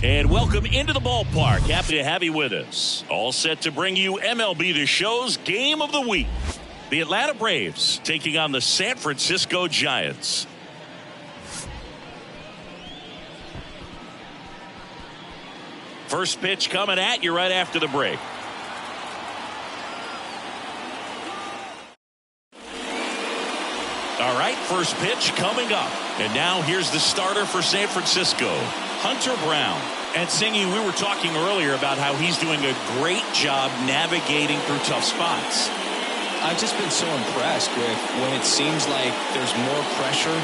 And welcome into the ballpark. Happy to have you with us. All set to bring you MLB The Show's Game of the Week. The Atlanta Braves taking on the San Francisco Giants. First pitch coming at you right after the break. All right, first pitch coming up. And now here's the starter for San Francisco, Hunter Brown. And Singy, we were talking earlier about how he's doing a great job navigating through tough spots. I've just been so impressed with when it seems like there's more pressure,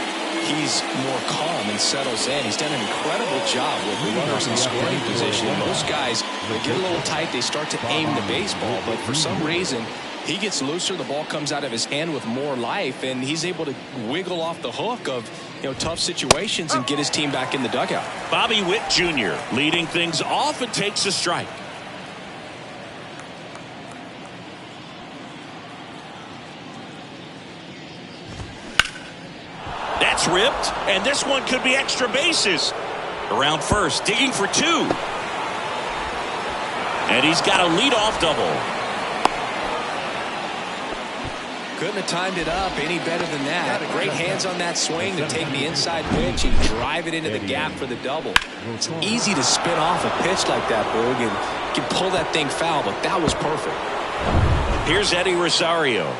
he's more calm and settles in. He's done an incredible job with the runners in scoring position. Most guys, they get a little tight, they start to aim the baseball, but for some reason, he gets looser, the ball comes out of his hand with more life, and he's able to wiggle off the hook of tough situations and get his team back in the dugout. Bobby Witt Jr. leading things off and takes a strike. That's ripped, and this one could be extra bases. Around first, digging for two. And he's got a leadoff double. Couldn't have timed it up any better than that. Great hands on that swing to take the inside pitch and drive it into the gap for the double. It's easy to spin off a pitch like that, Boog, and you can pull that thing foul, but that was perfect. Here's Eddie Rosario.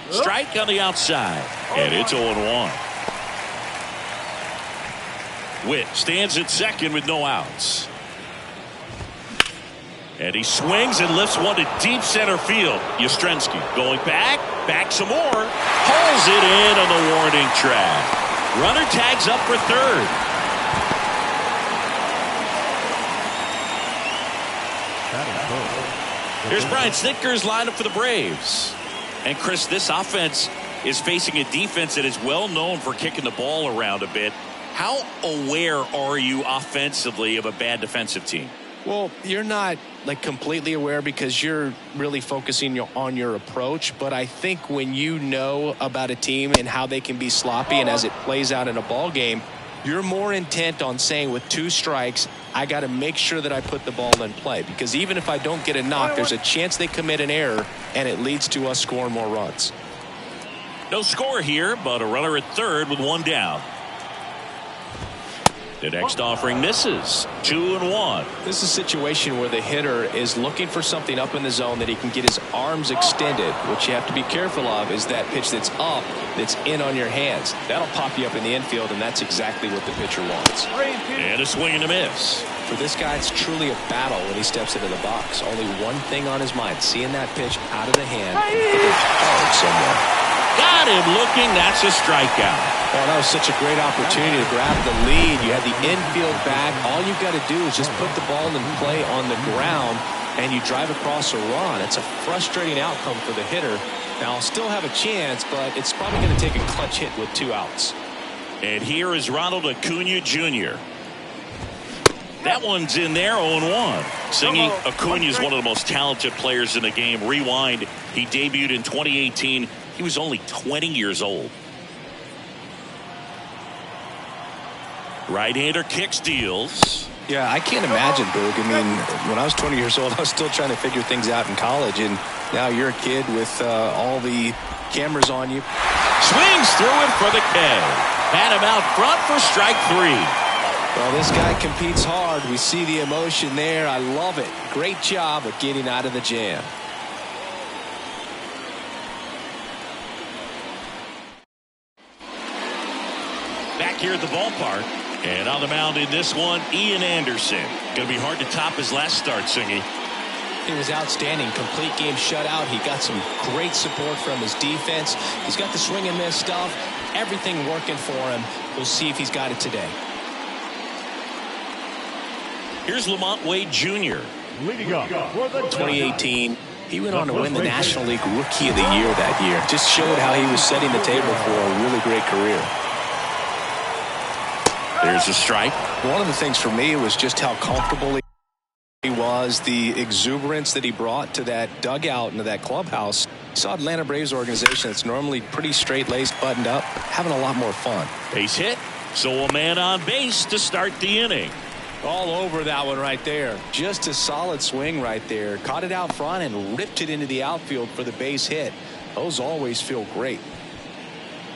Strike on the outside, and it's 0-1. Witt stands at second with no outs. And he swings and lifts one to deep center field. Yastrzemski going back some more. Pulls it in on the warning track. Runner tags up for third. Here's Brian Snitker's lineup for the Braves. And Chris, this offense is facing a defense that is well known for kicking the ball around a bit. How aware are you offensively of a bad defensive team? Well, you're not completely aware because you're really focusing on your approach. But I think when you know about a team and how they can be sloppy and as it plays out in a ball game, you're more intent on saying with two strikes, I got to make sure that I put the ball in play. Because even if I don't get a knock, there's a chance they commit an error and it leads to us scoring more runs. No score here, but a runner at third with one down. The next offering misses. 2-1. This is a situation where the hitter is looking for something up in the zone that he can get his arms extended. What you have to be careful of is that pitch that's up, that's in on your hands. That'll pop you up in the infield, and that's exactly what the pitcher wants. And a swing and a miss. For this guy, it's truly a battle when he steps into the box. Only one thing on his mind, seeing that pitch out of the hand and hit it hard somewhere. Got him looking. That's a strikeout. Oh, that was such a great opportunity to grab the lead. You had the infield back. All you've got to do is just put the ball in play on the ground, and you drive across a run. It's a frustrating outcome for the hitter. Now, I'll still have a chance, but it's probably going to take a clutch hit with two outs. And here is Ronald Acuna Jr. That one's in there, 0-1. Singy, Acuna is one of the most talented players in the game. Rewind, he debuted in 2018. He was only 20 years old. Right-hander kicks, deals. Yeah, I can't imagine, Boog. I mean, when I was 20 years old, I was still trying to figure things out in college, and now you're a kid with all the cameras on you. Swings through it for the K. Had him out front for strike three. Well, this guy competes hard. We see the emotion there. I love it. Great job of getting out of the jam. Back here at the ballpark. And on the mound in this one, Ian Anderson. Going to be hard to top his last start, Singy. He was outstanding. Complete game shutout. He got some great support from his defense. He's got the swing and miss stuff. Everything working for him. We'll see if he's got it today. Here's Lamont Wade Jr. Leading up for the 2018. He went on to win the National League Rookie of the Year that year. Just showed how he was setting the table for a really great career. There's a strike. One of the things for me was just how comfortable he was, the exuberance that he brought to that dugout and to that clubhouse. You saw Atlanta Braves organization that's normally pretty straight-laced, buttoned up, having a lot more fun. Base hit, So a man on base to start the inning. All over that one right there. Just a solid swing right there. Caught it out front and ripped it into the outfield for the base hit. Those always feel great.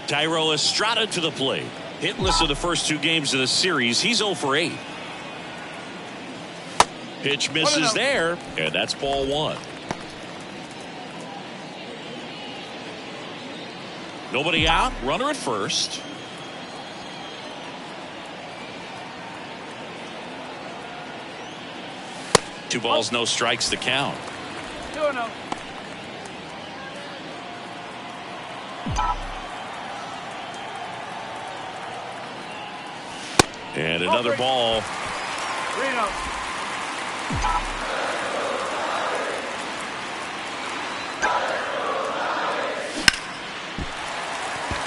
Thairo Estrada to the plate. Hitless in the first 2 games of the series. He's 0 for 8. Pitch misses there, and that's ball 1. Nobody out. Runner at first. Two balls, no strikes to count. 2-0. And another ball. 3-0.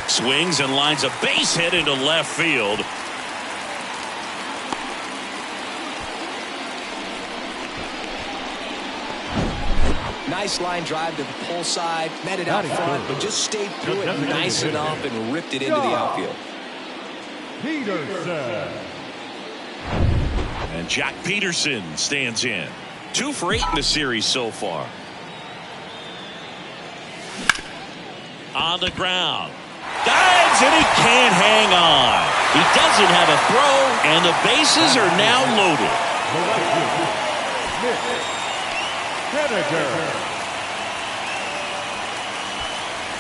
Swings and lines a base hit into left field. Nice line drive to the pull side, met it out front, but just stayed through it nice enough and ripped it into the outfield. Peterson. And Jack Peterson stands in. 2 for 8 in the series so far. On the ground. Dives and he can't hang on. He doesn't have a throw, and the bases are now loaded.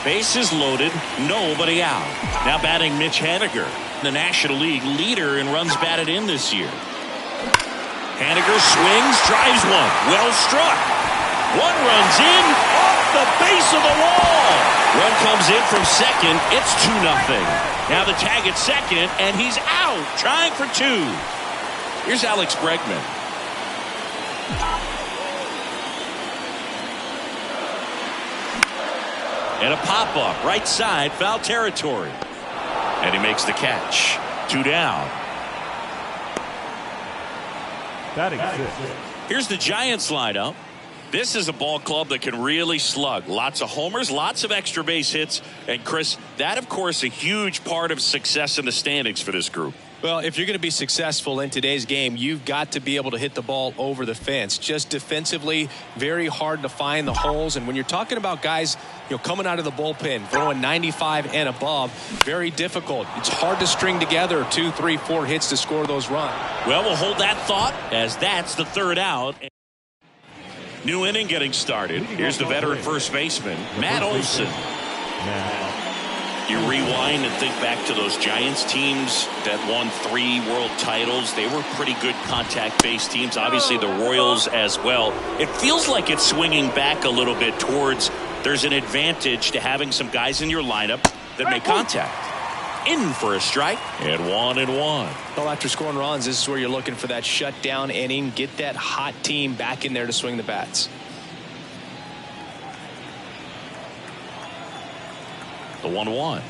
Bases loaded, nobody out. Now batting Mitch Haniger, the National League leader in runs batted in this year. Haniger swings, drives one. Well struck. One runs in off the base of the wall. Run comes in from second. It's 2-0. Now the tag at second, and he's out, trying for 2. Here's Alex Bregman. And a pop-up, right side, foul territory. And he makes the catch. 2 down. Here's the Giants lineup. This is a ball club that can really slug. Lots of homers, lots of extra base hits. And Chris, that of course a huge part of success in the standings for this group. Well, if you're going to be successful in today's game, you've got to be able to hit the ball over the fence. Just defensively, very hard to find the holes. And when you're talking about guys, coming out of the bullpen, throwing 95 and above, very difficult. It's hard to string together 2, 3, 4 hits to score those runs. Well, we'll hold that thought as that's the 3rd out. New inning getting started. Here's the veteran first baseman, Matt Olson. You rewind and think back to those Giants teams that won 3 world titles. They were pretty good contact-based teams. Obviously, the Royals as well. It feels like it's swinging back a little bit towards there's an advantage to having some guys in your lineup that make contact. In for a strike, and 1-1. Well, after scoring runs, this is where you're looking for that shutdown inning. Get that hot team back in there to swing the bats. The 1-1.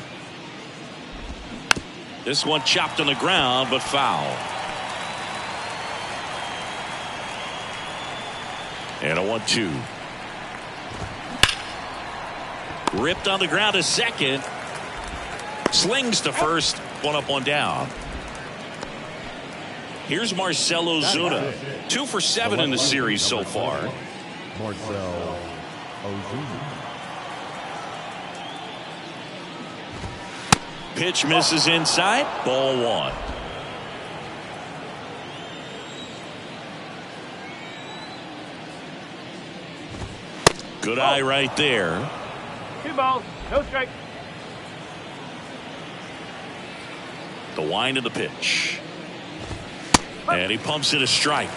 This one chopped on the ground, but foul. And a 1-2. Ripped on the ground to second. Slings to first. 1 up, 1 down. Here's Marcell Ozuna. 2 for 7 in the series so far. Marcell Ozuna. Pitch misses inside. Ball 1. Good eye right there. 2 balls, no strike. The wind of the pitch. And he pumps it a strike.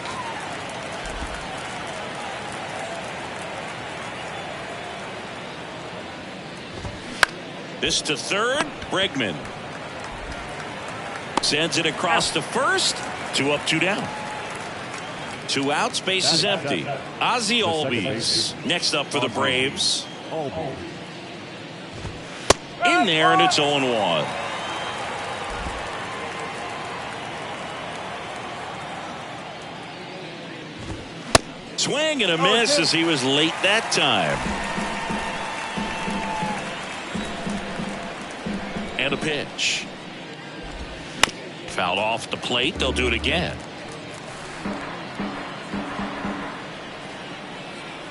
This to third. Bregman sends it across to first. 2 up, 2 down. 2 outs, base is empty. Ozzie Albies next up for the Braves. In there, and it's 0-1. Swing and a miss as he was late that time. And a pitch. Fouled off the plate. They'll do it again.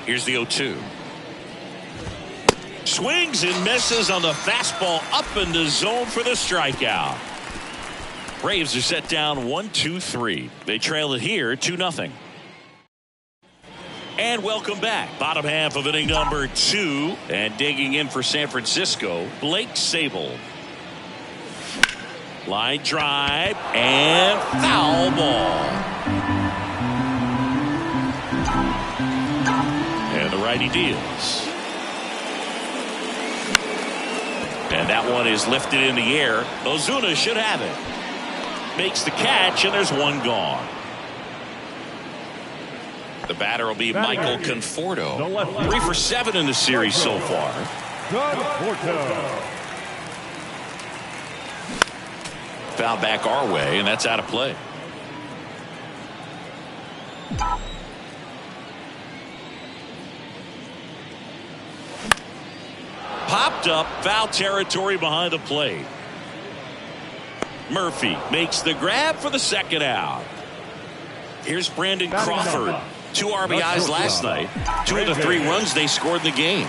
Here's the 0-2. Swings and misses on the fastball up in the zone for the strikeout. Braves are set down 1-2-3. They trail it here 2-0. And welcome back. Bottom half of inning number 2. And digging in for San Francisco, Blake Sabol. Line drive and foul ball. And the righty deals. And that one is lifted in the air. Ozuna should have it. Makes the catch, and there's one gone. The batter will be Michael Conforto. 3 for 7 in the series so far. Foul back our way, and that's out of play. Popped up, foul territory behind the plate. Murphy makes the grab for the second out. Here's Brandon Crawford. 2 RBIs last night. 2 of the 3 runs they scored in the game.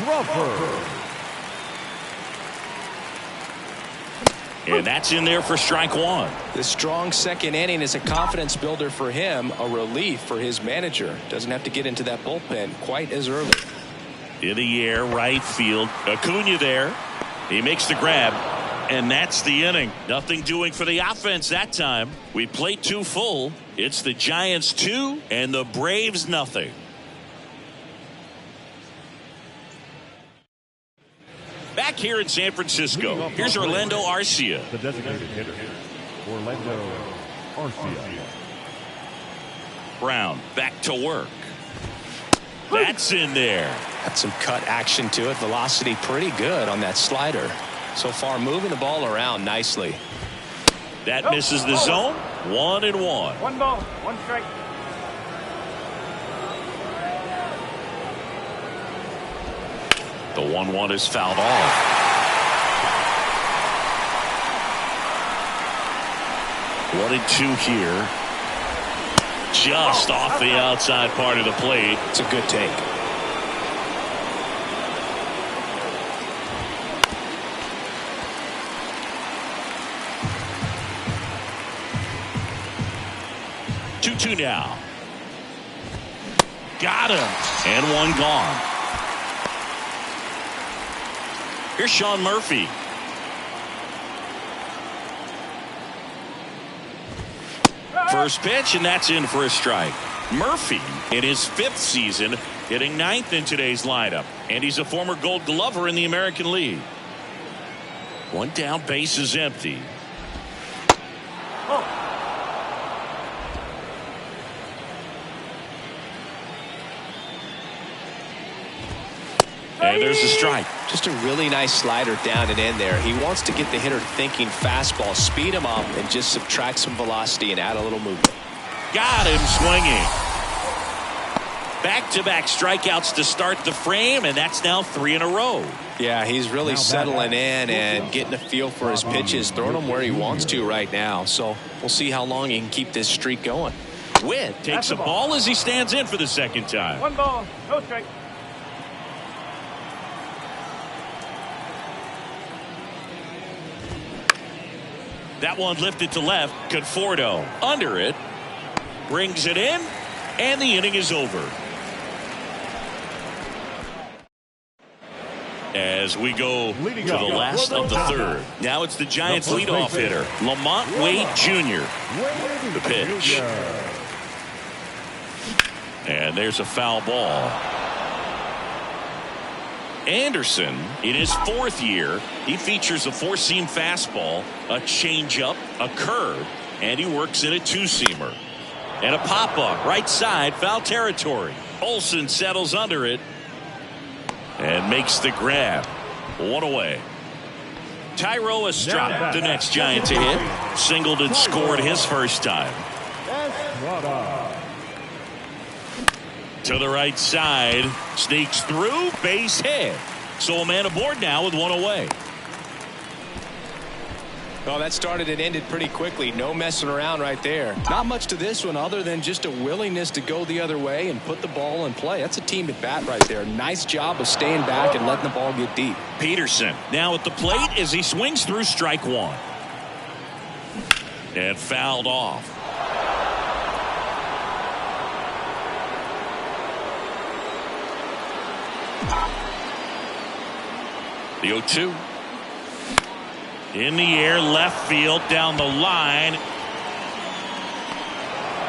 And that's in there for strike 1. The strong second inning is a confidence builder for him, a relief for his manager. Doesn't have to get into that bullpen quite as early. In the air, right field. Acuna there. He makes the grab. And that's the inning. Nothing doing for the offense that time. We played 2 full. It's the Giants 2 and the Braves nothing. Back here in San Francisco, here's Orlando Arcia. The designated hitter, Orlando Arcia. Brown back to work. That's in there. Got some cut action to it. Velocity pretty good on that slider. So far moving the ball around nicely. That misses the zone. 1-1. 1 ball, 1 strike. The 1-1 is fouled off. One and 2 here. Just off the outside part of the plate. It's a good take. Two now. Got him. And one gone. Here's Sean Murphy. First pitch, and that's in for a strike. Murphy, in his 5th season, hitting 9th in today's lineup. And he's a former Gold Glover in the American League. One down, base is empty. And there's a strike. Just a really nice slider down and in there. He wants to get the hitter thinking fastball, speed him up, and just subtract some velocity and add a little movement. Got him swinging. Back-to-back strikeouts to start the frame, and that's now 3 in a row. Yeah, he's really settling in and getting a feel for his pitches, throwing them where he wants to right now. So we'll see how long he can keep this streak going. Witt takes a ball as he stands in for the second time. 1 ball, no strike. That one lifted to left. Conforto under it. Brings it in. And the inning is over. As we go to the last of the 3rd. Now it's the Giants leadoff hitter, Lamont Wade Jr. The pitch. And there's a foul ball. Anderson, in his 4th year, he features a 4-seam fastball, a changeup, a curve, and he works in a 2-seamer. And a pop-up, right side, foul territory. Olsen settles under it and makes the grab. 1 away. Thairo Estrada, the next Giant to hit. Singleton scored his first time. To the right side, sneaks through, base hit. So a man aboard now with 1 away. Oh, that started and ended pretty quickly. No messing around right there. Not much to this one other than just a willingness to go the other way and put the ball in play. That's a team at bat right there. Nice job of staying back and letting the ball get deep. Peterson now at the plate as he swings through strike one. And fouled off. The 0-2. In the air, left field, down the line.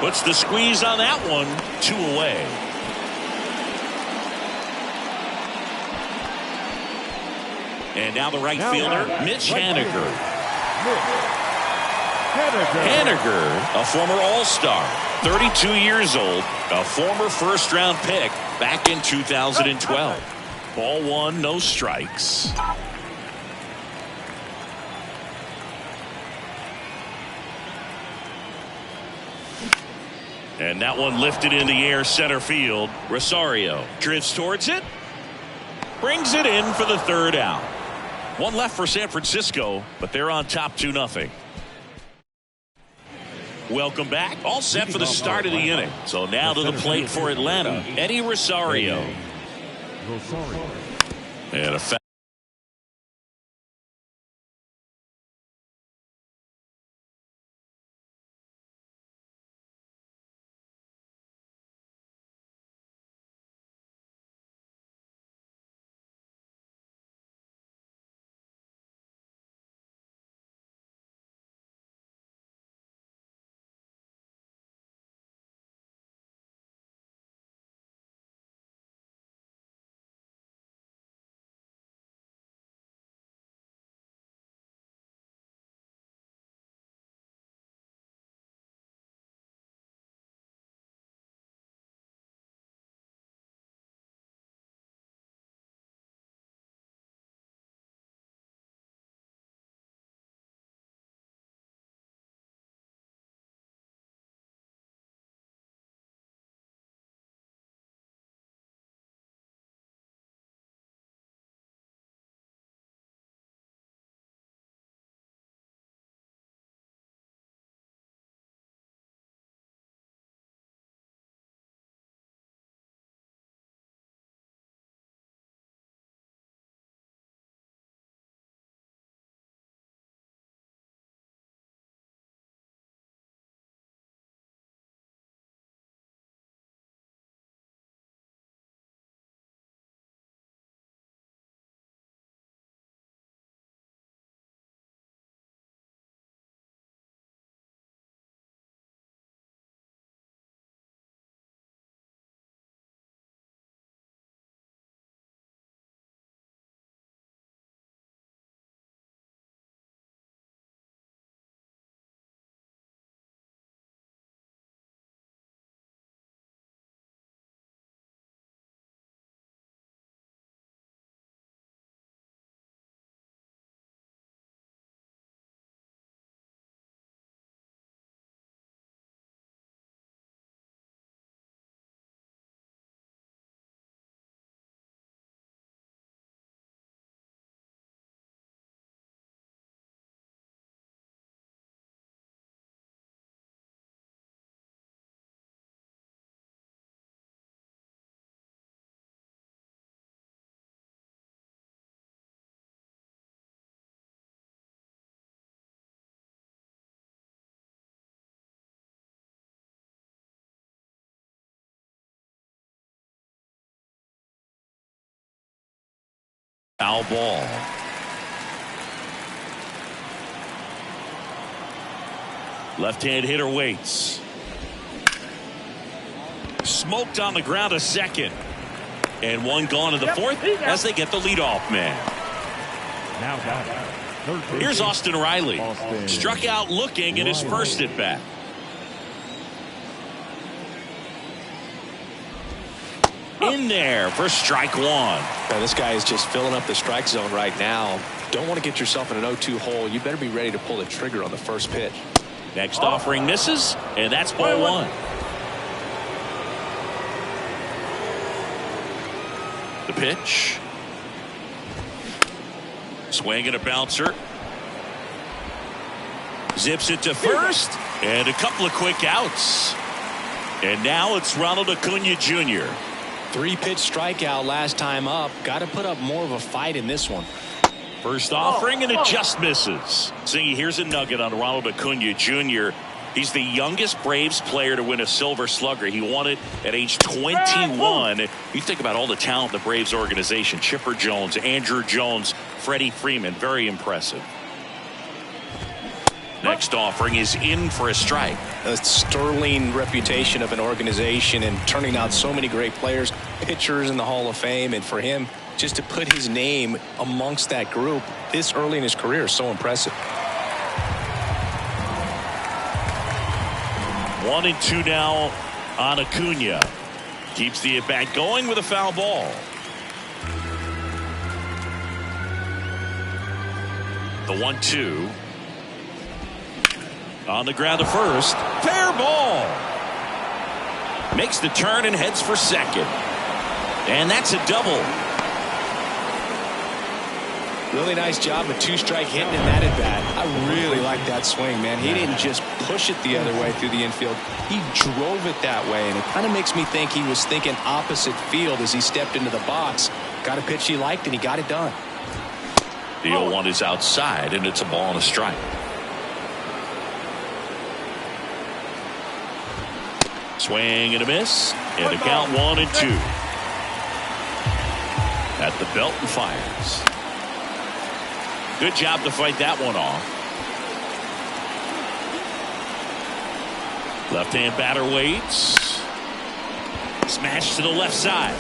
Puts the squeeze on that one. 2 away. And now the right fielder, Mitch Haniger. Haniger, a former All-Star, 32 years old, a former first-round pick back in 2012. Ball one, no strikes. And that one lifted in the air center field. Rosario drifts towards it. Brings it in for the third out. One left for San Francisco, but they're on top 2-0. Welcome back. All set for the start of the inning. So now to the plate for Atlanta, Eddie Rosario. And a foul. Foul ball. Left-hand hitter waits. Smoked on the ground a second. And one gone to the fourth as they get the leadoff man. Now here's Austin Riley. Struck out looking in his first at bat. In there for strike one. Now, this guy is just filling up the strike zone right now. Don't want to get yourself in an 0-2 hole. You better be ready to pull the trigger on the first pitch. Next offering misses, and that's ball one. The pitch. Swing and a bouncer. Zips it to first, and a couple of quick outs. And now it's Ronald Acuna Jr. 3-pitch strikeout last time up. Got to put up more of a fight in this one. First offering, and it just misses. See, here's a nugget on Ronald Acuna Jr. He's the youngest Braves player to win a Silver Slugger. He won it at age 21. You think about all the talent in the Braves organization. Chipper Jones, Andrew Jones, Freddie Freeman. Very impressive. Next offering is in for a strike. A sterling reputation of an organization and turning out so many great players, pitchers in the Hall of Fame. And for him just to put his name amongst that group this early in his career is so impressive. 1-2 now on Acuna. Keeps the at-bat going with a foul ball. The 1-2. On the ground to first. Fair ball. Makes the turn and heads for second. And that's a double. Really nice job with 2-strike hitting in that at bat. I really like that swing, man. He didn't just push it the other way through the infield. He drove it that way, and it kind of makes me think he was thinking opposite field as he stepped into the box. Got a pitch he liked, and he got it done. The 0-1 is outside, and it's a ball and a strike. Swing and a miss, and a count 1-2. At the belt and fires. Good job to fight that one off. Left-hand batter waits. Smash to the left side.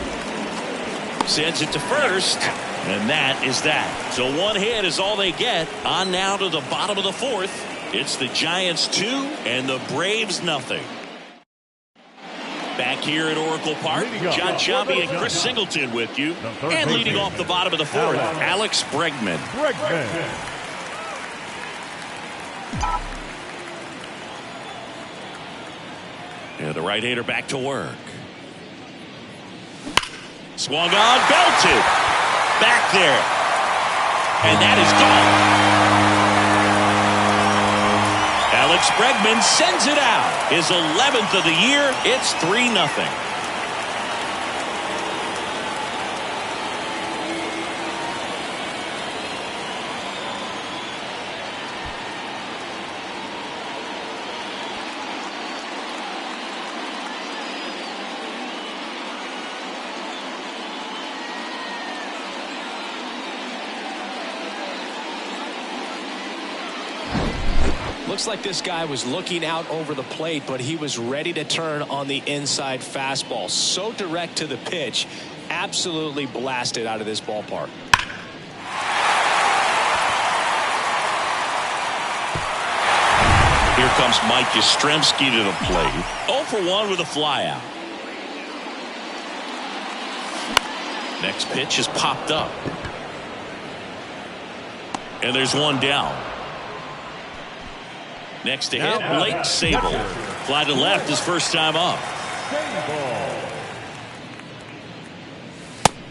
Sends it to first, and that is that. So one hit is all they get. On now to the bottom of the fourth. It's the Giants 2 and the Braves nothing. Back here at Oracle Park, John Sciambi and Chris Singleton with you. And leading off the bottom of the fourth, Alex Bregman. And the right-hander back to work. Swung on, belted. Back there. And that is gone. Alex Bregman sends it out. His 11th of the year. It's 3-0. Looks like this guy was looking out over the plate, but he was ready to turn on the inside fastball. So direct to the pitch. Absolutely blasted out of this ballpark. Here comes Mike Yastrzemski to the plate. 0 for 1 with a flyout. Next pitch is popped up. And there's one down. Next to hit, Blake Sabol. Fly to left his first time up.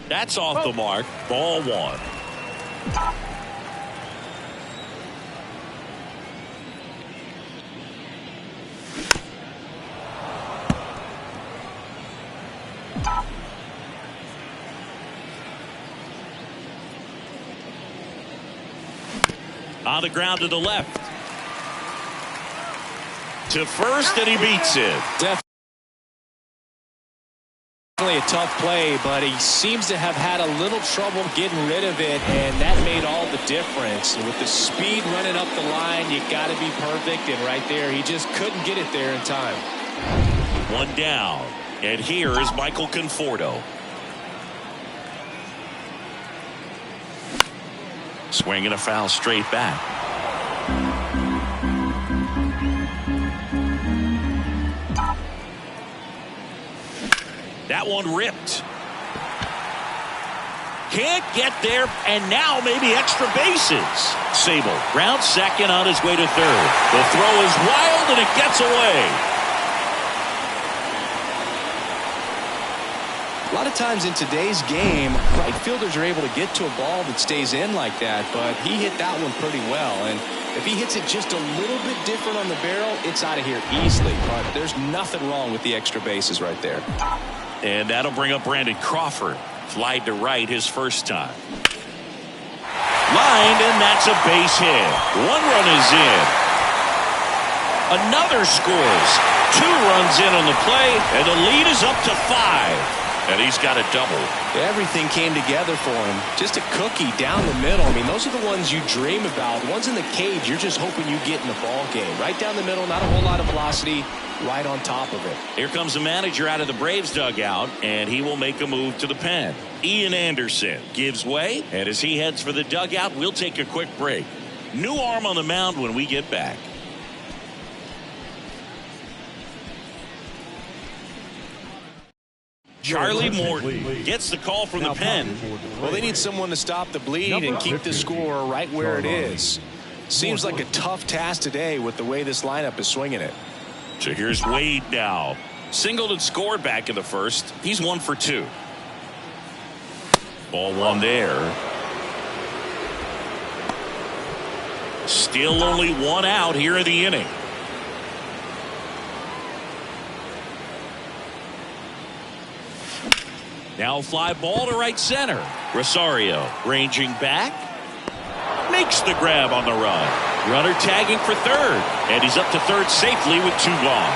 That's off the mark. Ball 1. On the ground to the left. To first, and he beats it. Definitely a tough play, but he seems to have had a little trouble getting rid of it, and that made all the difference. And with the speed running up the line, you got to be perfect, and right there, he just couldn't get it there in time. One down, and here is Michael Conforto. Swinging a foul straight back. That one ripped. Can't get there, and now maybe extra bases. Sabol round second on his way to third. The throw is wild, and it gets away. A lot of times in today's game, right fielders are able to get to a ball that stays in like that, but he hit that one pretty well. And if he hits it just a little bit different on the barrel, it's out of here easily. But there's nothing wrong with the extra bases right there. And that'll bring up Brandon Crawford. Flied to right his first time. Lined, and that's a base hit. 1 run is in. Another scores. 2 runs in on the play, and the lead is up to 5. And he's got a double. Everything came together for him. Just a cookie down the middle. I mean, those are the ones you dream about. The ones in the cage, you're just hoping you get in the ball game. Right down the middle, not a whole lot of velocity, right on top of it. Here comes the manager out of the Braves dugout, and he will make a move to the pen. Ian Anderson gives way, and as he heads for the dugout, we'll take a quick break. New arm on the mound when we get back. Charlie Morton gets the call from the pen. Well, they need someone to stop the bleed and keep the score right where it is. Seems like a tough task today with the way this lineup is swinging it. So here's Wade now. Singled and scored back in the first. He's 1 for 2. Ball 1 there. Still only 1 out here in the inning. Now fly ball to right center. Rosario ranging back. Makes the grab on the run. Runner tagging for third. And he's up to third safely with 2 gone.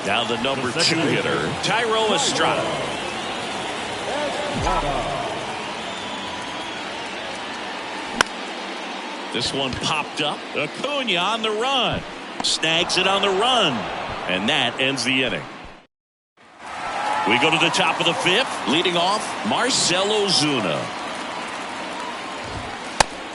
Now the number 2 hitter, Thairo Estrada. This one popped up. Acuna on the run. Snags it on the run. And that ends the inning. We go to the top of the 5th. Leading off, Marcell Ozuna.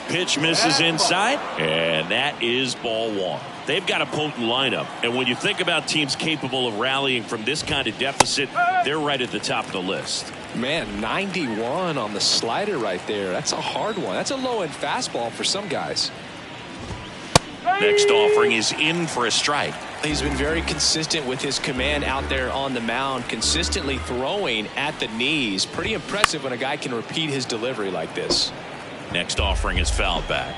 Pitch misses inside. And that is ball 1. They've got a potent lineup. And when you think about teams capable of rallying from this kind of deficit, they're right at the top of the list. Man, 91 on the slider right there. That's a hard one. That's a low-end fastball for some guys. Next offering is in for a strike. He's been very consistent with his command out there on the mound, consistently throwing at the knees. Pretty impressive when a guy can repeat his delivery like this. Next offering is fouled back.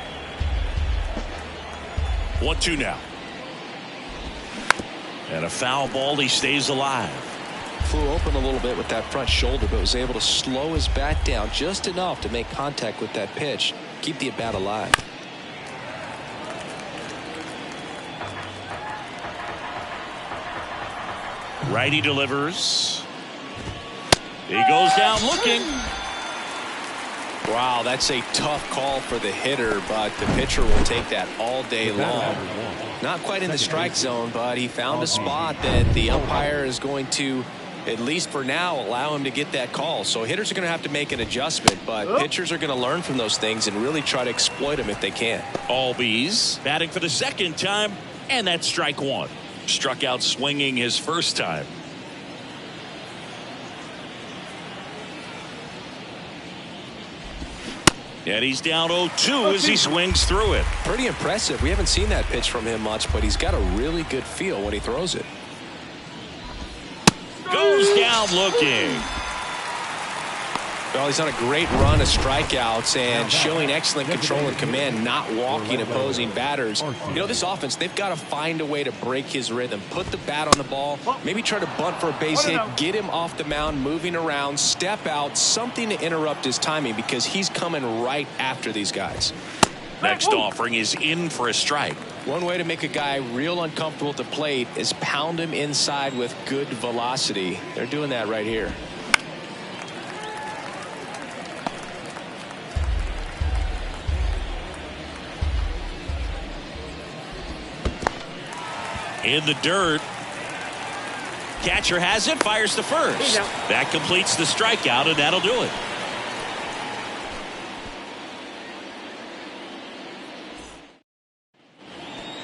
1-2 now. And a foul ball. He stays alive. Flew open a little bit with that front shoulder, but was able to slow his bat down just enough to make contact with that pitch. Keep the at-bat alive. Righty delivers. He goes down looking. Wow, that's a tough call for the hitter, but the pitcher will take that all day long. Not quite in the strike zone, but he found a spot that the umpire is going to, at least for now, allow him to get that call. So hitters are going to have to make an adjustment, but pitchers are going to learn from those things and really try to exploit them if they can. Albies batting for the 2nd time, and that's strike 1. Struck out swinging his first time. And he's down 0-2 as he swings through it. Pretty impressive. We haven't seen that pitch from him much, but he's got a really good feel when he throws it. Goes down looking. Well, he's on a great run of strikeouts and showing excellent control and command, not walking opposing batters. You know, this offense, they've got to find a way to break his rhythm, put the bat on the ball, maybe try to bunt for a base hit, get him off the mound, moving around, step out, something to interrupt his timing because he's coming right after these guys. Next offering is in for a strike. One way to make a guy real uncomfortable at the plate is pound him inside with good velocity. They're doing that right here. In the dirt. Catcher has it, fires to first. That completes the strikeout, and that'll do it.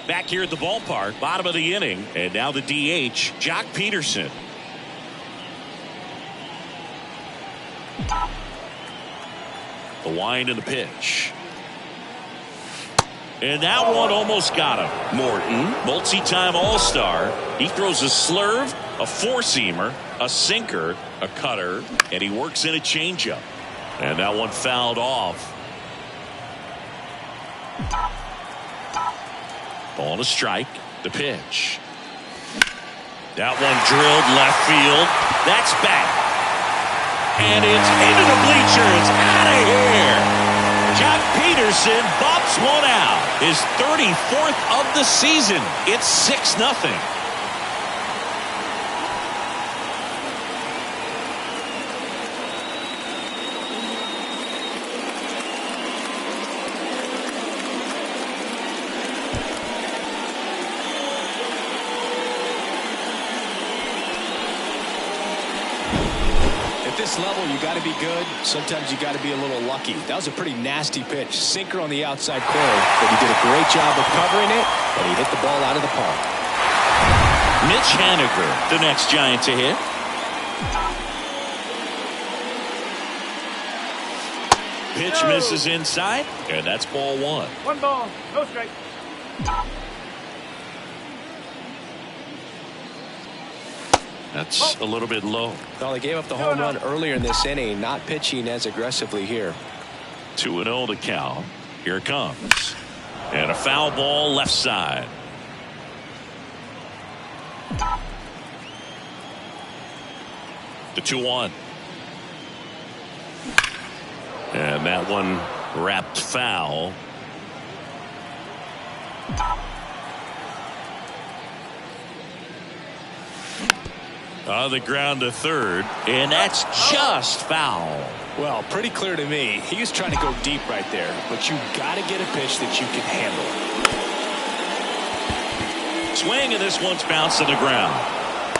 Back here at the ballpark, bottom of the inning, and now the DH, Jock Peterson. The wind and the pitch. And that one almost got him. Morton, multi-time All-Star. He throws a slurve, a four-seamer, a sinker, a cutter, and he works in a changeup. And that one fouled off. Ball to strike. The pitch. That one drilled left field. That's back. And it's into the bleachers. Out of here. Joc Pederson bops one out. His 34th of the season. It's 6-0. Level, you got to be good. Sometimes you got to be a little lucky. That was a pretty nasty pitch. Sinker on the outside corner, but he did a great job of covering it, and he hit the ball out of the park. Mitch Haniger, the next Giant to hit. Pitch misses inside, and that's ball one. 1 ball, no strike. That's a little bit low. Well, they gave up the home run earlier in this inning, not pitching as aggressively here. 2-0 to count. Here it comes. And a foul ball left side. The 2-1. And that one wrapped foul. On the ground to third, and that's just foul. Well, pretty clear to me. He was trying to go deep right there, but you got to get a pitch that you can handle. Swing, and this one's bounced to the ground.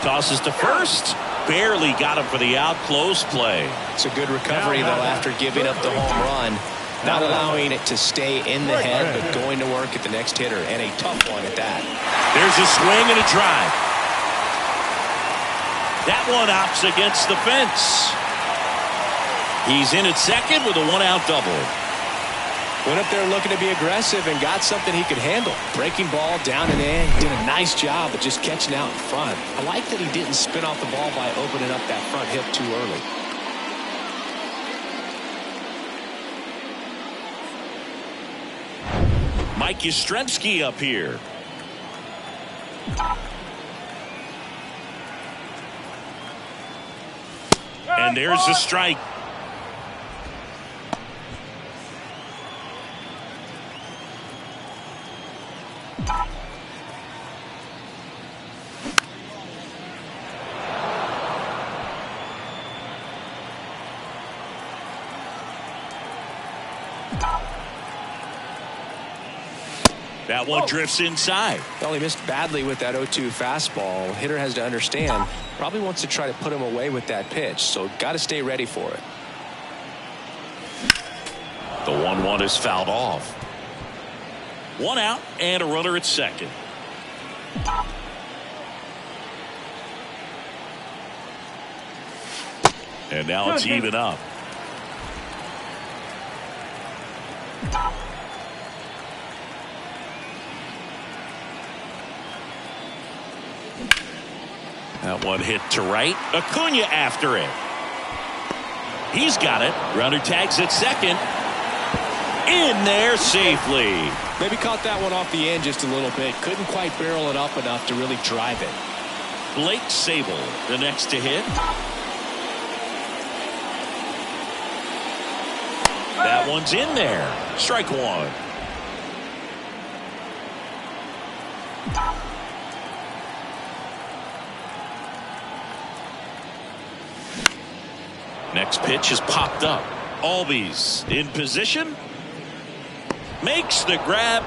Tosses to first. Barely got him for the out. Close play. It's a good recovery, though, after giving up the home run. Not allowing it to stay in the head, but going to work at the next hitter, and a tough one at that. There's a swing and a drive. That one opts against the fence. He's in at second with a one-out double. Went up there looking to be aggressive and got something he could handle. Breaking ball down and in. Did a nice job of just catching out in front. I like that he didn't spin off the ball by opening up that front hip too early. Mike Yastrzemski up here. And there's the strike. That one drifts inside. Well, he missed badly with that 0-2 fastball. Hitter has to understand, probably wants to try to put him away with that pitch, so got to stay ready for it. The 1-1 is fouled off. One out and a runner at second. And now it's even up. That one hit to right. Acuna after it. He's got it. Runner tags at second. In there safely. Maybe caught that one off the end just a little bit. Couldn't quite barrel it up enough to really drive it. Blake Sabol, the next to hit. That one's in there. Strike one. Next pitch is popped up. Albies in position. Makes the grab.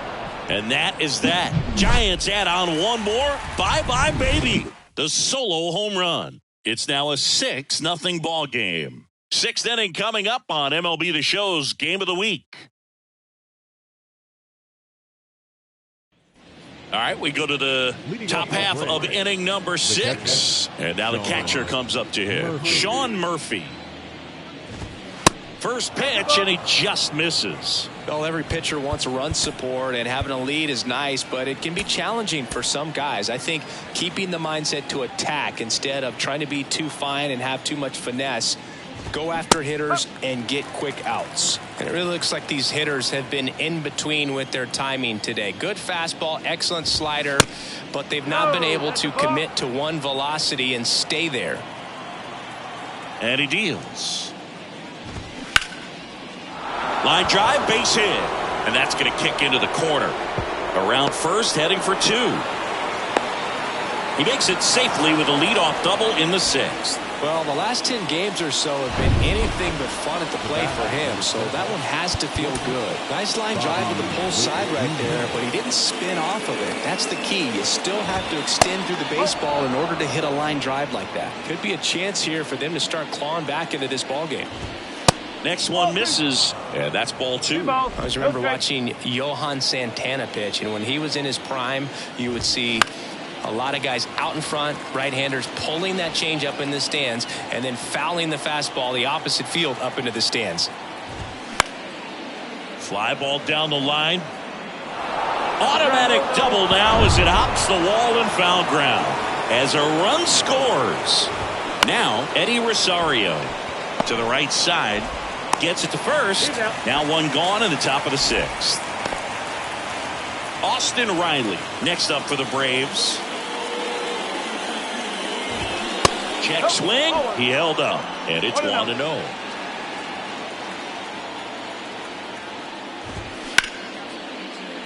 And that is that. Giants add on one more. Bye-bye, baby. The solo home run. It's now a 6-0 ball game. Sixth inning coming up on MLB The Show's Game of the Week. All right, we go to the top half of inning number 6. And now the catcher comes up to him. Sean Murphy. First pitch, and he just misses. Well, every pitcher wants run support, and having a lead is nice, but it can be challenging for some guys. I think keeping the mindset to attack instead of trying to be too fine and have too much finesse, go after hitters and get quick outs. And it really looks like these hitters have been in between with their timing today. Good fastball, excellent slider, but they've not been able to commit to one velocity and stay there. And he deals. Line drive, base hit. And that's going to kick into the corner. Around first, heading for 2. He makes it safely with a leadoff double in the 6th. Well, the last 10 games or so have been anything but fun at the plate for him, so that one has to feel good. Nice line drive with the pull side right there, but he didn't spin off of it. That's the key. You still have to extend through the baseball in order to hit a line drive like that. Could be a chance here for them to start clawing back into this ball game. Next one misses, and that's ball 2. I always remember watching Johan Santana pitch, and when he was in his prime, you would see a lot of guys out in front, right-handers pulling that change up in the stands and then fouling the fastball the opposite field up into the stands. Fly ball down the line. Automatic double now as it hops the wall and foul ground. As a run scores. Now Eddie Rosario to the right side. Gets it to first. Now one gone in the top of the 6th. Austin Riley next up for the Braves. Check swing. He held up. And it's 1-0.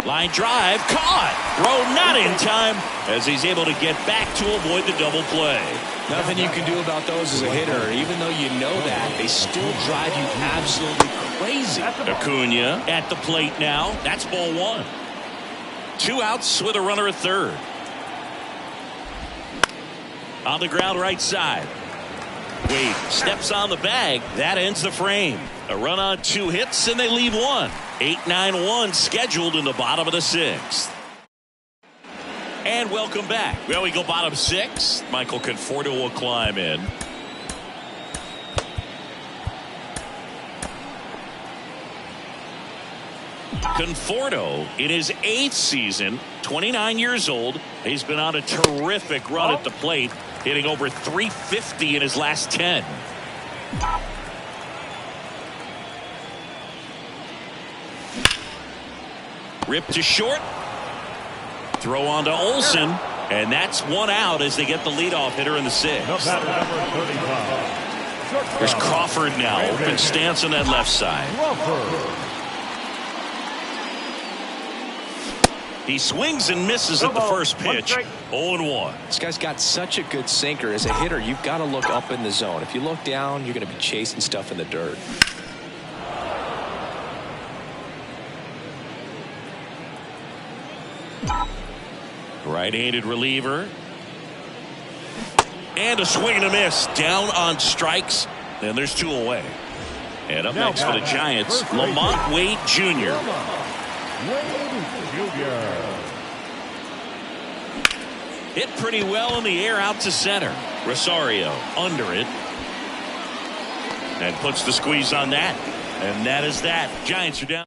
Line drive. Caught. Throw not in time as he's able to get back to avoid the double play. Nothing you can do about those as a hitter. Even though you know that, they still drive you absolutely crazy. Acuna at the plate now. That's ball 1. 2 outs with a runner at third. On the ground right side. Wade steps on the bag. That ends the frame. A run on 2 hits and they leave 1. 8-9-1 scheduled in the bottom of the 6th. And welcome back. Well, we go bottom 6. Michael Conforto will climb in. Conforto in his 8th season, 29 years old. He's been on a terrific run at the plate, hitting over .350 in his last 10. Ripped to short. Throw on to Olsen, and that's 1 out as they get the leadoff hitter in the 6th. There's Crawford now, open stance on that left side. He swings and misses at the first pitch. 0-1. This guy's got such a good sinker. As a hitter, you've got to look up in the zone. If you look down, you're going to be chasing stuff in the dirt. Right-handed reliever. And a swing and a miss. Down on strikes. And there's 2 away. And up next for the Giants, Lamont Wade Jr. Hit pretty well in the air out to center. Rosario under it. And puts the squeeze on that. And that is that. Giants are down.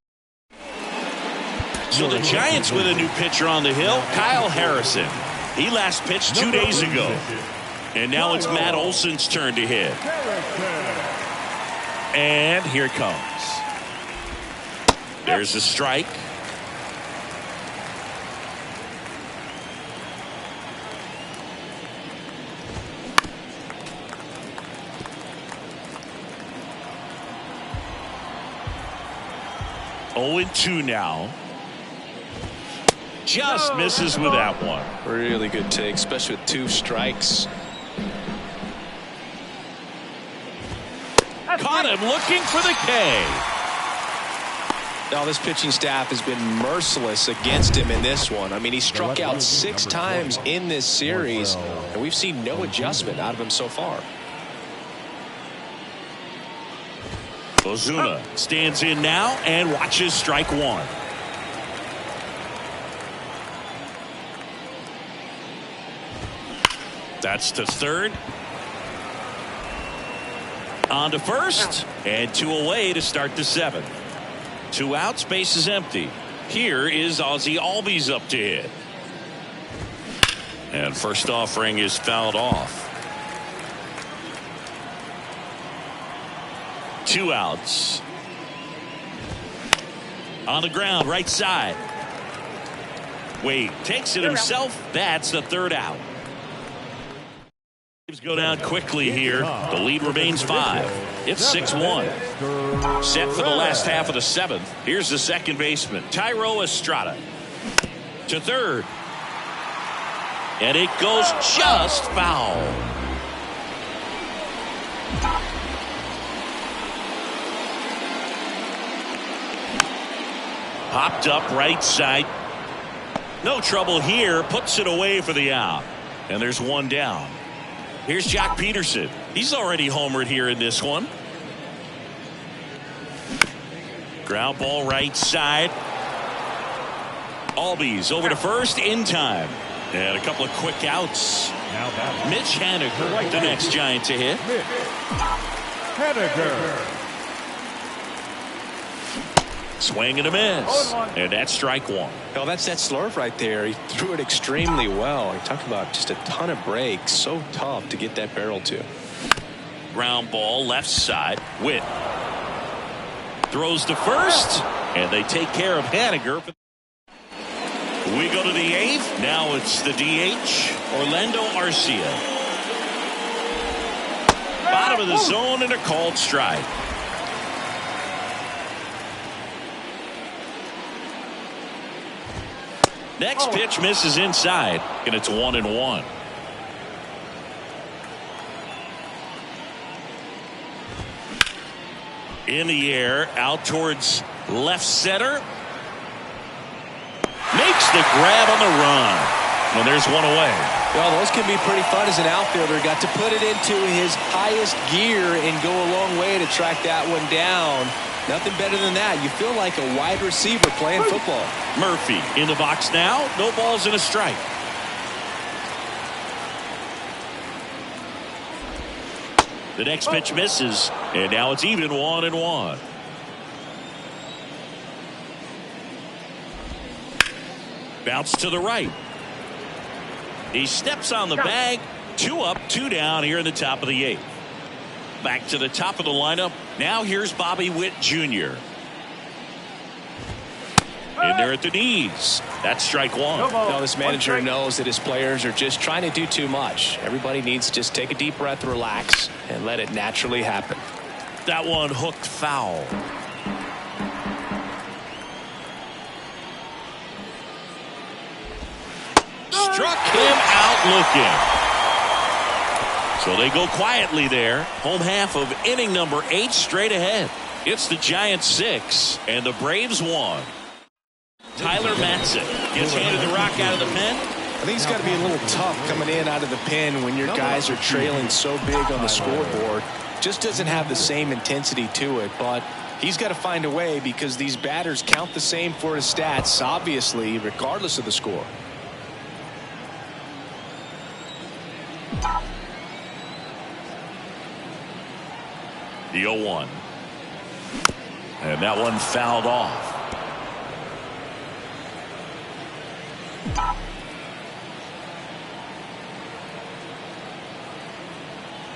So the Giants with a new pitcher on the hill, Kyle Harrison. He last pitched 2 days ago. And now it's Matt Olson's turn to hit. And here it comes. There's a strike. Oh, 2 now. Just misses with that one. Really good take, especially with 2 strikes. Caught him looking for the K. Now this pitching staff has been merciless against him in this one. I mean, he struck out 6 times in this series, and we've seen no adjustment out of him so far. Ozuna stands in now and watches strike 1. That's to third. On to first. And 2 away to start the 7th. 2 outs, base is empty. Here is Ozzie Albies up to hit. And first offering is fouled off. 2 outs. On the ground, right side. Wade takes it himself. That's the 3rd out. Go down quickly here. The lead remains 5. It's 6-1. Set for the last half of the 7th. Here's the second baseman, Thairo Estrada. To third. And it goes just foul. Popped up right side. No trouble here. Puts it away for the out. And there's 1 down. Here's Jock Peterson. He's already homered here in this one. Ground ball right side. Albies over to first in time. And a couple of quick outs. Mitch Haniger, the next Giant to hit. Haniger. Swing and a miss. And that's strike 1. Well, that's that slurve right there. He threw it extremely well. He talked about just a ton of breaks. So tough to get that barrel to. Ground ball left side. Witt throws to first. And they take care of Haniger. We go to the 8th. Now it's the DH, Orlando Arcia. Bottom of the zone and a called strike. Next pitch misses inside, and it's 1-1. In the air, out towards left center. Makes the grab on the run. And there's 1 away. Well, those can be pretty fun as an outfielder. Got to put it into his highest gear and go a long way to track that one down. Nothing better than that. You feel like a wide receiver playing football. Murphy in the box now. No balls and a strike. The next pitch misses. And now it's even 1-1. Bounce to the right. He steps on the bag. 2 up, 2 down here in the top of the 8th. Back to the top of the lineup. Now here's Bobby Witt Jr. In there at the knees. That's strike 1. Now this manager knows that his players are just trying to do too much. Everybody needs to just take a deep breath, relax, and let it naturally happen. That one hooked foul. Struck him out looking. So they go quietly there. Home half of inning number 8 straight ahead. It's the Giants 6 and the Braves 1. Tyler Matzek gets handed the rock out of the pen. I think it's got to be a little tough coming in out of the pen when your guys are trailing so big on the scoreboard. Just doesn't have the same intensity to it, but he's got to find a way because these batters count the same for his stats, obviously, regardless of the score. The 0-1. And that one fouled off.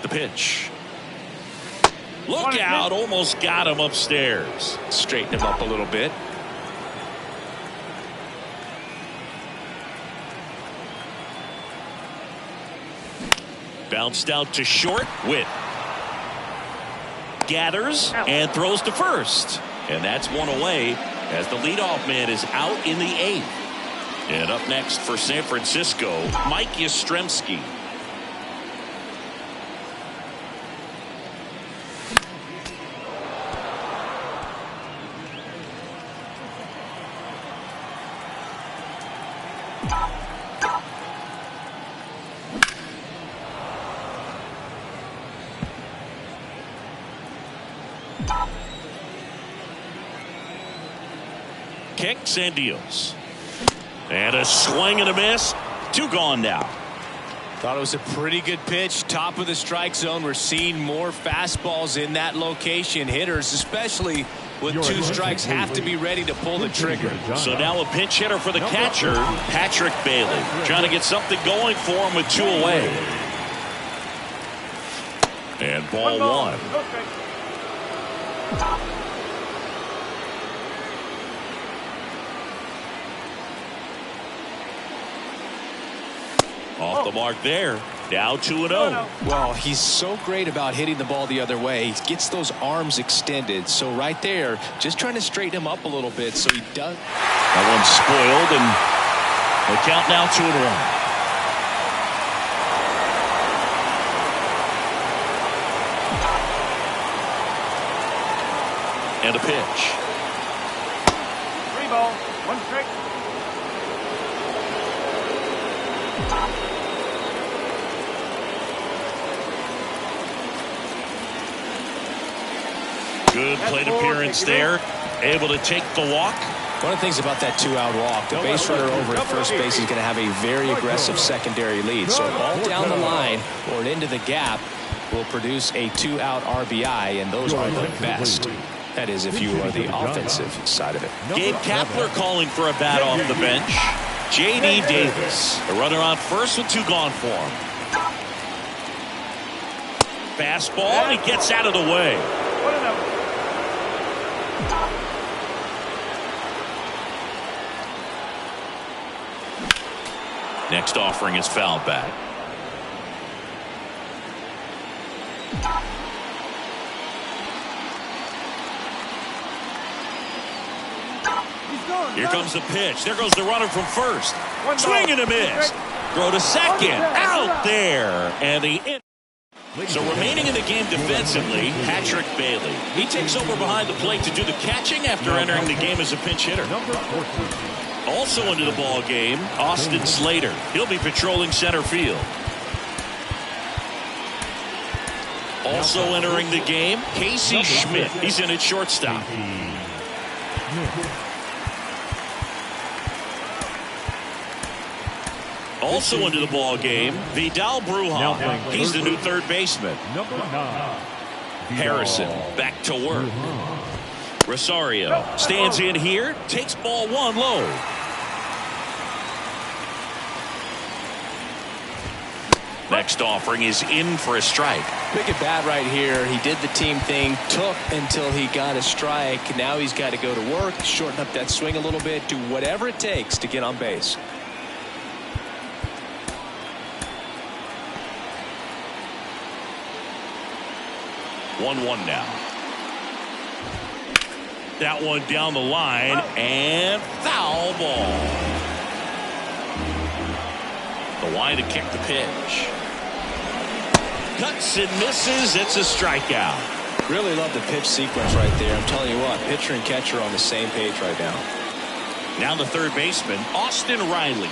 The pitch. Look out, almost got him upstairs. Straighten him up a little bit. Bounced out to short. Witt gathers and throws to first. And that's 1 away as the leadoff man is out in the 8th. And up next for San Francisco, Mike Yastrzemski. Kicks and deals. And a swing and a miss. 2 gone now. Thought it was a pretty good pitch. Top of the strike zone. We're seeing more fastballs in that location. Hitters, especially with 2 strikes, have to be ready to pull the trigger. So now a pinch hitter for the catcher, Patrick Bailey, trying to get something going for him with 2 away. And ball 1. Off the mark there. Now 2-0. Well, he's so great about hitting the ball the other way. He gets those arms extended. So right there, just trying to straighten him up a little bit so he does. That one's spoiled, and the count now 2-1. And a pitch. 3 balls, 1 strike. Good plate appearance there. Able to take the walk. One of the things about that 2-out walk, the base runner over at first base is going to have a very aggressive secondary lead. So a ball down the line or into the gap will produce a 2-out RBI, and those are the best. That is, if you are the offensive side of it. Gabe Kapler calling for a bat off the bench. J.D. Davis, the runner on first with 2 gone for him. Fastball, and he gets out of the way. 1-0. Next offering is fouled back. Here comes the pitch. There goes the runner from first. Swing and a miss. Throw to second. Out there. And the in. So remaining in the game defensively, Patrick Bailey. He takes over behind the plate to do the catching after entering the game as a pinch hitter. Also into the ball game, Austin Slater. He'll be patrolling center field. Also entering the game, Casey Schmidt. He's in at shortstop. Also into the ball game, Vidal Brujan. He's the new third baseman. Harrison back to work. Rosario stands in here, takes ball 1 low. Next offering is in for a strike. Big at bat right here. He did the team thing, took until he got a strike. Now he's got to go to work, shorten up that swing a little bit, do whatever it takes to get on base. One now. That one down the line and foul ball. The line to kick the pitch. Cuts and misses. It's a strikeout. Really love the pitch sequence right there. I'm telling you what, pitcher and catcher are on the same page right now. Now the third baseman, Austin Riley.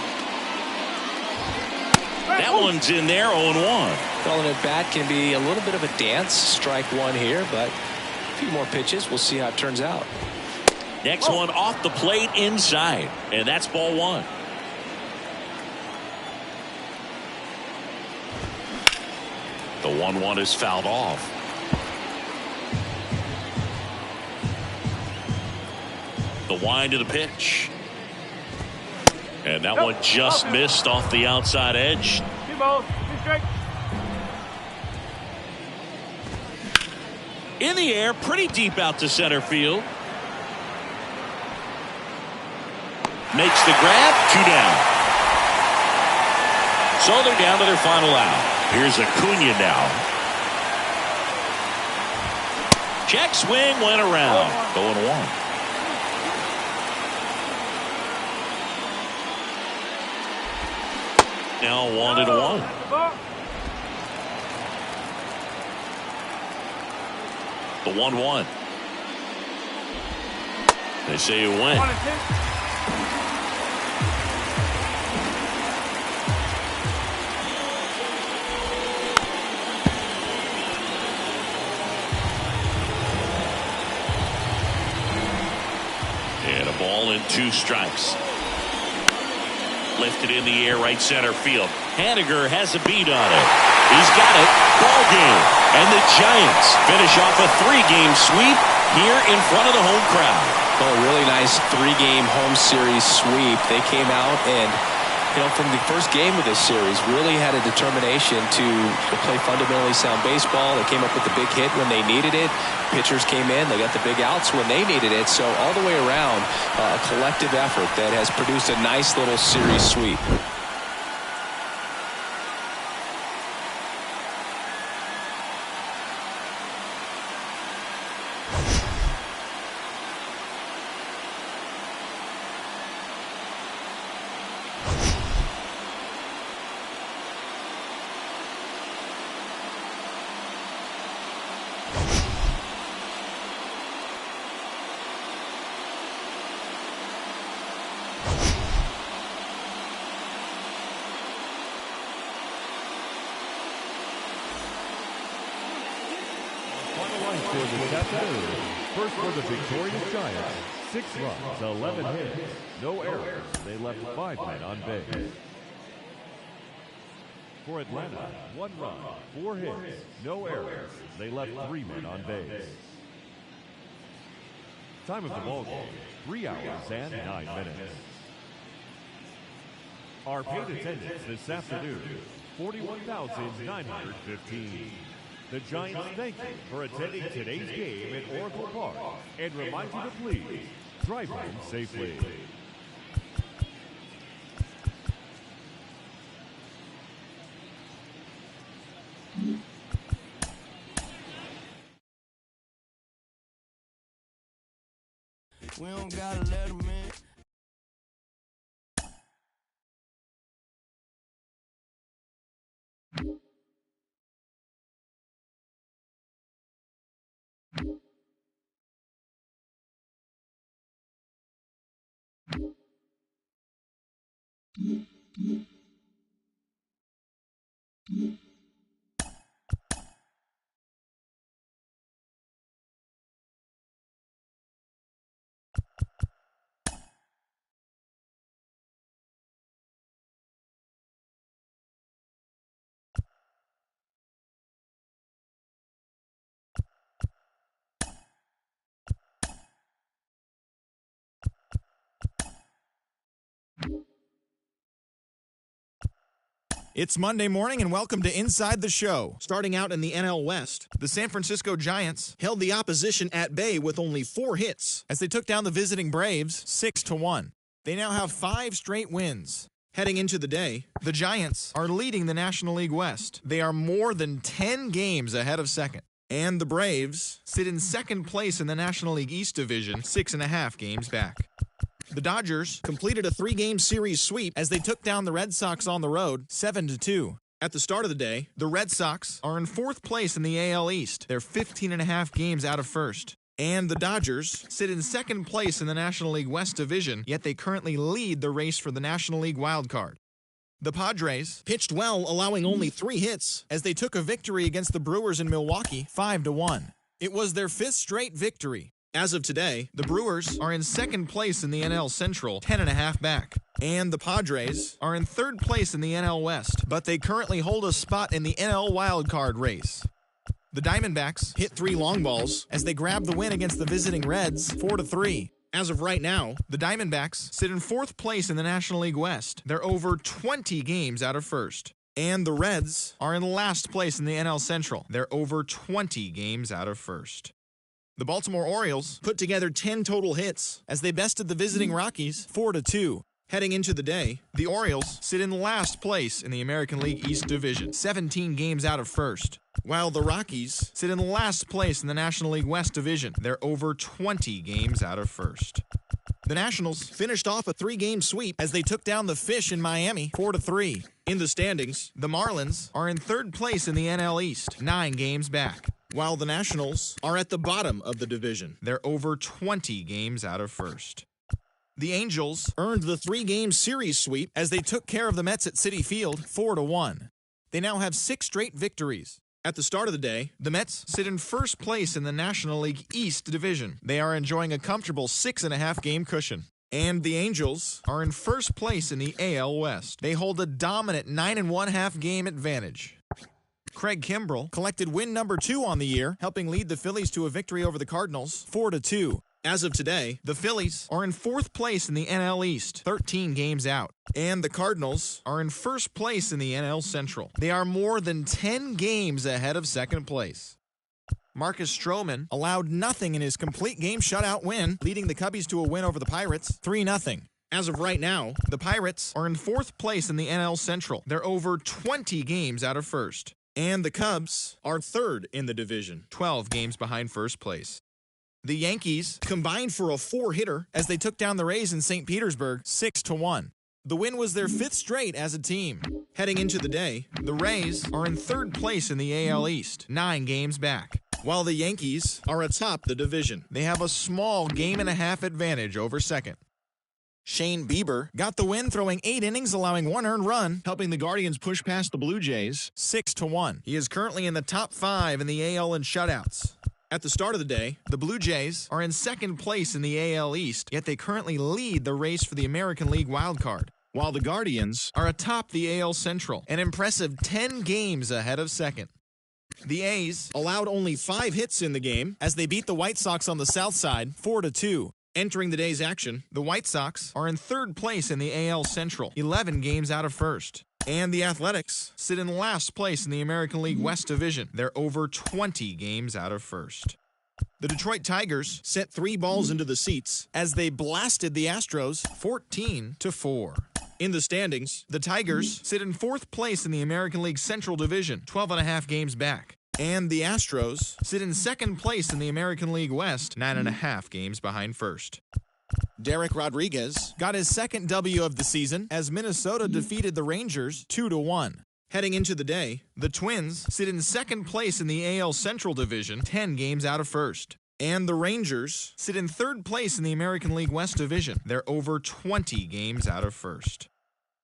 That one's in there, 0-1. Calling it bat can be a little bit of a dance. Strike 1 here, but a few more pitches. We'll see how it turns out. Next one off the plate inside, and that's ball 1. The 1-1 is fouled off. The wind of the pitch. And that one just missed off the outside edge. 2 balls, 2 strikes. In the air, pretty deep out to center field. Makes the grab, 2 down. So they're down to their final out. Here's Acuna now. Check swing, went around. 0-1. Now 1-1. The 1-1. They say you win. 1-2. And a ball and 2 strikes. Lifted in the air, right center field. Haniger has a beat on it. He's got it. Ball game. And the Giants finish off a 3-game sweep here in front of the home crowd. Well, a really nice 3-game home series sweep. They came out and, from the first game of this series, really had a determination to play fundamentally sound baseball. They came up with the big hit when they needed it. Pitchers came in. They got the big outs when they needed it. So all the way around, a collective effort that has produced a nice little series sweep. First for the victorious Giants, 6 runs, 11 hits, no errors. They left 5 men on base. For Atlanta, 1 run, 4 hits, no errors. They left 3 men on base. Time of the ball game, 3 hours and 9 minutes. Our paid attendance this afternoon, 41,915. The Giants thank you for attending today's game at Oracle Park and remind you to please drive home safely. We don't gotta let them in. It's Monday morning and welcome to Inside the Show. Starting out in the NL West, the San Francisco Giants held the opposition at bay with only 4 hits as they took down the visiting Braves 6-1. They now have 5 straight wins. Heading into the day, the Giants are leading the National League West. They are more than 10 games ahead of second. And the Braves sit in second place in the National League East Division, 6.5 games back. The Dodgers completed a 3-game series sweep as they took down the Red Sox on the road 7-2. At the start of the day, the Red Sox are in 4th place in the AL East. They're 15.5 games out of first. And the Dodgers sit in second place in the National League West Division, yet they currently lead the race for the National League wildcard. The Padres pitched well, allowing only 3 hits as they took a victory against the Brewers in Milwaukee 5-1. It was their 5th straight victory. As of today, the Brewers are in second place in the NL Central, 10.5 back. And the Padres are in 3rd place in the NL West, but they currently hold a spot in the NL wildcard race. The Diamondbacks hit 3 long balls as they grabbed the win against the visiting Reds 4-3. As of right now, the Diamondbacks sit in 4th place in the National League West. They're over 20 games out of first. And the Reds are in last place in the NL Central. They're over 20 games out of first. The Baltimore Orioles put together 10 total hits as they bested the visiting Rockies 4-2. Heading into the day, the Orioles sit in last place in the American League East Division, 17 games out of first, while the Rockies sit in last place in the National League West Division. They're over 20 games out of first. The Nationals finished off a 3-game sweep as they took down the Fish in Miami 4-3. In the standings, the Marlins are in 3rd place in the NL East, 9 games back, while the Nationals are at the bottom of the division. They're over 20 games out of first. The Angels earned the 3-game series sweep as they took care of the Mets at Citi Field 4-1. They now have 6 straight victories. At the start of the day, the Mets sit in 1st place in the National League East Division. They are enjoying a comfortable 6.5 game cushion. And the Angels are in first place in the AL West. They hold a dominant 9½ game advantage. Craig Kimbrell collected win number 2 on the year, helping lead the Phillies to a victory over the Cardinals, 4-2. As of today, the Phillies are in 4th place in the NL East, 13 games out. And the Cardinals are in first place in the NL Central. They are more than 10 games ahead of second place. Marcus Stroman allowed nothing in his complete game shutout win, leading the Cubbies to a win over the Pirates, 3-0. As of right now, the Pirates are in 4th place in the NL Central. They're over 20 games out of first. And the Cubs are 3rd in the division, 12 games behind first place. The Yankees combined for a 4-hitter as they took down the Rays in St. Petersburg 6-1. The win was their 5th straight as a team. Heading into the day, the Rays are in 3rd place in the AL East, 9 games back, while the Yankees are atop the division. They have a small 1.5 game advantage over second. Shane Bieber got the win, throwing 8 innings, allowing 1 earned run, helping the Guardians push past the Blue Jays 6-1. He is currently in the top 5 in the AL in shutouts. At the start of the day, the Blue Jays are in 2nd place in the AL East, yet they currently lead the race for the American League wildcard, while the Guardians are atop the AL Central, an impressive 10 games ahead of second. The A's allowed only 5 hits in the game as they beat the White Sox on the south side 4-2. Entering the day's action, the White Sox are in 3rd place in the AL Central, 11 games out of first. And the Athletics sit in last place in the American League West Division. They're over 20 games out of first. The Detroit Tigers sent 3 balls into the seats as they blasted the Astros 14-4. In the standings, the Tigers sit in 4th place in the American League Central Division, 12.5 games back. And the Astros sit in 2nd place in the American League West, 9.5 games behind first. Derek Rodriguez got his 2nd W of the season as Minnesota defeated the Rangers 2-1. Heading into the day, the Twins sit in 2nd place in the AL Central Division, 10 games out of first. And the Rangers sit in 3rd place in the American League West Division. They're over 20 games out of first.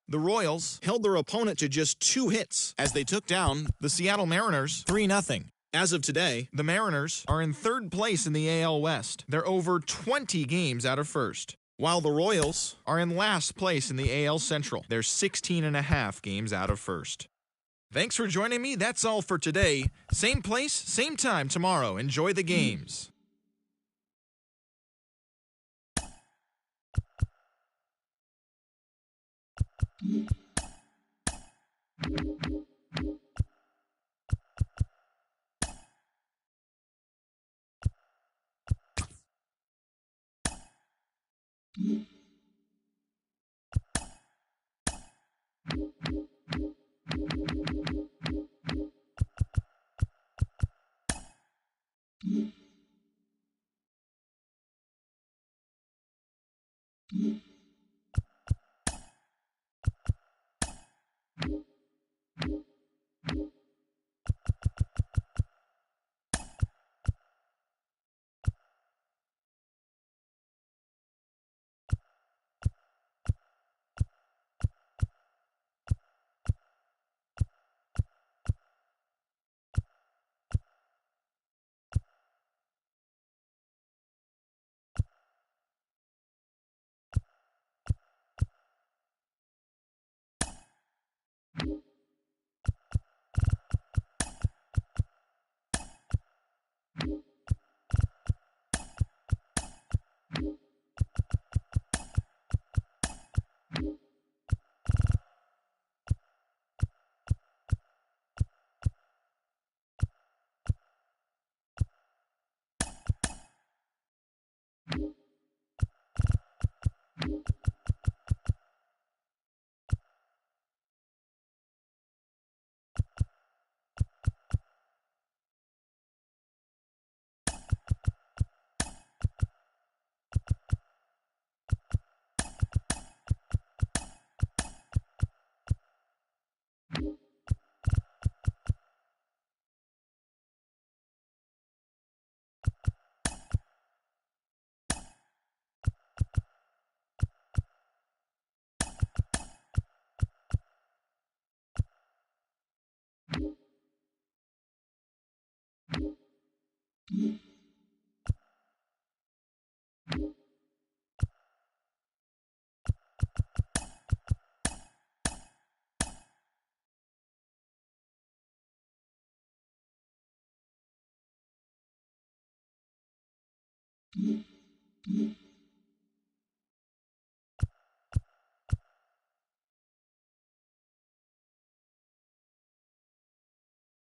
The Royals held their opponent to just 2 hits as they took down the Seattle Mariners 3-0. As of today, the Mariners are in 3rd place in the AL West. They're over 20 games out of first, while the Royals are in last place in the AL Central. They're 16.5 games out of first. Thanks for joining me. That's all for today. Same place, same time tomorrow. Enjoy the games. you.